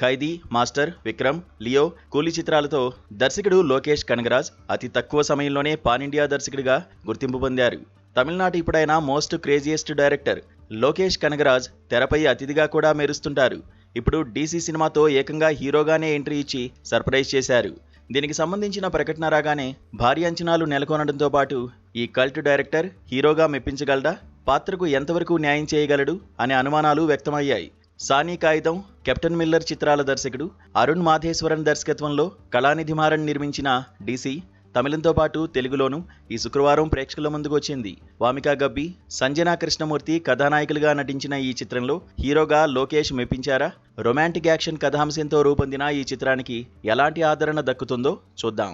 ఖైదీ, master, Vikram, Leo, కూలీ చిత్రాలతో దర్శకుడు లోకేష్ కనగరాజ్ అతి తక్కువ సమయంలోనే పాన్ ఇండియా దర్శకుడిగా గుర్తింపు పొందారు. తమిళనాడు ఇప్పుడైన most craziest director Lokesh Kanagaraj తెరపై అతిథిగా కూడా మెరుస్తుంటారు. ఇప్పుడు డీసీ సినిమాతో ఏకంగా హీరోగానే ఎంట్రీ ఇచ్చి సర్ప్రైజ్ చేశారు. దీనికి సంబంధించిన ప్రకటన రాగానే భారీ అంచనాలు నెలకొనడంతో పాటు ఈ కల్ట్ డైరెక్టర్ హీరోగా మెప్పించగలడా, పాత్రకు ఎంతవరకు న్యాయం చేయగలడు అనే అనుమానాలు వ్యక్తమయ్యాయి. సానీ కాగితం, కెప్టెన్ మిల్లర్ చిత్రాల దర్శకుడు అరుణ్ మాధేశ్వరన్ దర్శకత్వంలో కళానిధి మారన్ నిర్మించిన డీసీ తమిళంతో పాటు తెలుగులోనూ ఈ శుక్రవారం ప్రేక్షకుల ముందుకు వచ్చింది. వామికా గబ్బి, సంజనా కృష్ణమూర్తి కథానాయకులుగా నటించిన ఈ చిత్రంలో హీరోగా లోకేష్ మెప్పించారా? రొమాంటిక్ యాక్షన్ కథాంశంతో రూపొందిన ఈ చిత్రానికి ఎలాంటి ఆదరణ దక్కుతుందో చూద్దాం.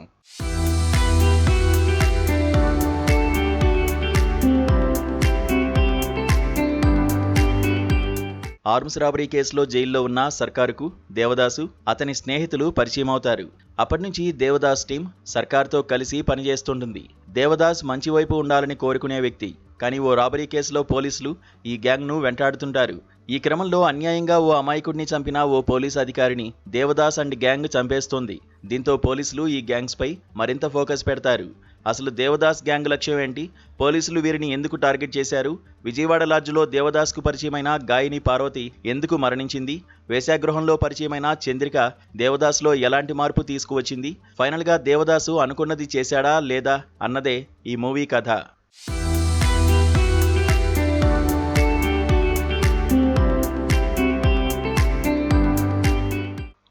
ఆర్మ్స్ రాబరీ కేసులో జైల్లో ఉన్న సర్కారుకు దేవదాసు, అతని స్నేహితులు పరిచయం అవుతారు. అప్పటి నుంచి దేవదాస్ టీం సర్కార్తో కలిసి పనిచేస్తుంటుంది. దేవదాస్ మంచి వైపు ఉండాలని కోరుకునే వ్యక్తి. కానీ ఓ రాబరీ కేసులో పోలీసులు ఈ గ్యాంగ్ను వెంటాడుతుంటారు. ఈ క్రమంలో అన్యాయంగా ఓ అమాయకుడిని చంపిన ఓ పోలీస్ అధికారిని దేవదాస్ అండ్ గ్యాంగ్ చంపేస్తోంది. దీంతో పోలీసులు ఈ గ్యాంగ్స్పై మరింత ఫోకస్ పెడతారు. అసలు దేవదాస్ గ్యాంగ్ లక్ష్యం ఏంటి? పోలీసులు వీరిని ఎందుకు టార్గెట్ చేశారు? విజయవాడ లాడ్జ్లో దేవదాస్కు పరిచయమైన గాయని పార్వతి ఎందుకు మరణించింది? వేశ్యాగృహంలో పరిచయమైన చంద్రిక దేవదాస్లో ఎలాంటి మార్పు తీసుకువచ్చింది? ఫైనల్గా దేవదాసు అనుకున్నది చేశాడా లేదా అన్నదే ఈ మూవీ కథ.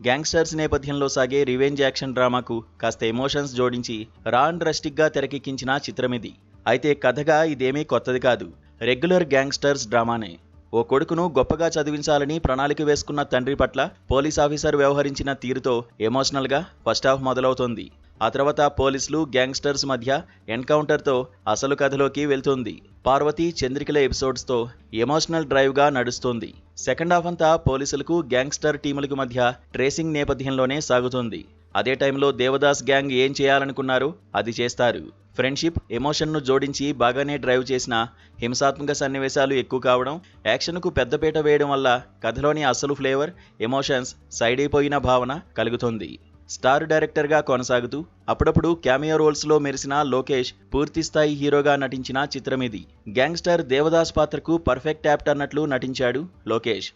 గ్యాంగ్స్టర్స్ నేపథ్యంలో సాగే రివెంజ్ యాక్షన్ డ్రామాకు కాస్త ఎమోషన్స్ జోడించి రా అండ్ రస్టిక్గా తెరకెక్కించిన చిత్రమిది. అయితే కథగా ఇదేమీ కొత్తది కాదు. Regular gangsters డ్రామానే. ఓ కొడుకును గొప్పగా చదివించాలని ప్రణాళిక వేసుకున్న తండ్రి పట్ల పోలీస్ ఆఫీసర్ వ్యవహరించిన తీరుతో ఎమోషనల్గా ఫస్ట్ హాఫ్ మొదలవుతోంది. ఆ తర్వాత పోలీసులు గ్యాంగ్స్టర్స్ మధ్య ఎన్కౌంటర్తో అసలు కథలోకి వెళ్తుంది. పార్వతి, చంద్రికల ఎపిసోడ్స్తో ఎమోషనల్ డ్రైవ్గా నడుస్తుంది. సెకండ్ హాఫ్ అంతా పోలీసులకు గ్యాంగ్స్టర్ టీములకు మధ్య ట్రేసింగ్ నేపథ్యంలోనే సాగుతుంది. అదే టైంలో దేవదాస్ గ్యాంగ్ ఏం చేయాలనుకున్నారో అది చేస్తారు. ఫ్రెండ్షిప్, ఎమోషన్ను జోడించి బాగానే డ్రైవ్ చేసిన హింసాత్మక సన్నివేశాలు ఎక్కువ కావడం, యాక్షన్కు పెద్దపీట వేయడం వల్ల కథలోని అసలు ఫ్లేవర్, ఎమోషన్స్ సైడ్ అయిపోయిన భావన కలుగుతుంది. స్టార్ డైరెక్టర్గా కొనసాగుతూ అప్పుడప్పుడు క్యామియో రోల్స్లో మెరిసిన లోకేష్ పూర్తిస్థాయి హీరోగా నటించిన చిత్రమిది. గ్యాంగ్స్టర్ దేవదాస్ పాత్రకు పర్ఫెక్ట్ యాప్ట్ అన్నట్లు నటించాడు లోకేష్.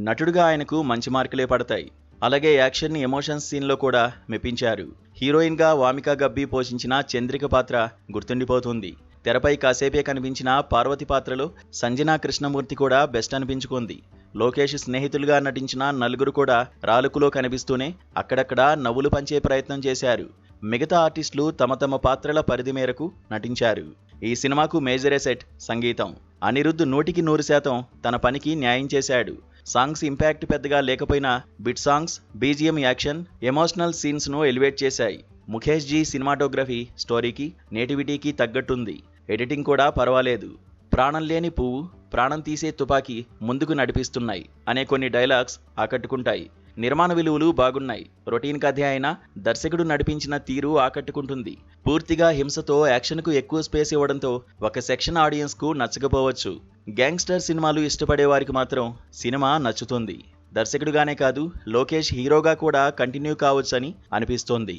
నటుడుగా ఆయనకు మంచి మార్కులే పడతాయి. అలాగే యాక్షన్, ఎమోషన్స్ సీన్లో కూడా మెప్పించారు. హీరోయిన్గా వామికా గబ్బి పోషించిన చంద్రిక పాత్ర గుర్తుండిపోతుంది. తెరపై కాసేపే కనిపించిన పార్వతి పాత్రలో సంజనా కృష్ణమూర్తి కూడా బెస్ట్ అనిపించుకుంది. లోకేష్ స్నేహితులుగా నటించిన నలుగురు కూడా రాలుకులో కనిపిస్తూనే అక్కడక్కడ నవ్వులు పంచే ప్రయత్నం చేశారు. మిగతా ఆర్టిస్టులు తమ తమ పాత్రల పరిధి మేరకు నటించారు. ఈ సినిమాకు మేజర్ ఎసెట్ సంగీతం. అనిరుద్ధ్ 100% తన పనికి న్యాయం చేశాడు. సాంగ్స్ ఇంపాక్ట్ పెద్దగా లేకపోయినా bit songs, BGM, action, emotional సీన్స్ను ఎలివేట్ చేశాయి. ముఖేష్ జీ సినిమాటోగ్రఫీ స్టోరీకి, నేటివిటీకి తగ్గట్టుంది. ఎడిటింగ్ కూడా పర్వాలేదు. ప్రాణం లేని పువ్వు, ప్రాణం తీసే తుపాకీ ముందుకు నడిపిస్తున్నాయి అనే కొన్ని డైలాగ్స్ ఆకట్టుకుంటాయి. నిర్మాణ విలువలు బాగున్నాయి. రొటీన్ కథ అయినా దర్శకుడు నడిపించిన తీరు ఆకట్టుకుంటుంది. పూర్తిగా హింసతో యాక్షన్కు ఎక్కువ స్పేస్ ఇవ్వడంతో ఒక సెక్షన్ ఆడియన్స్కు నచ్చకపోవచ్చు. గ్యాంగ్స్టర్ సినిమాలు ఇష్టపడే వారికి మాత్రం సినిమా నచ్చుతుంది. దర్శకుడుగానే కాదు, లోకేష్ హీరోగా కూడా కంటిన్యూ కావచ్చని అనిపిస్తోంది.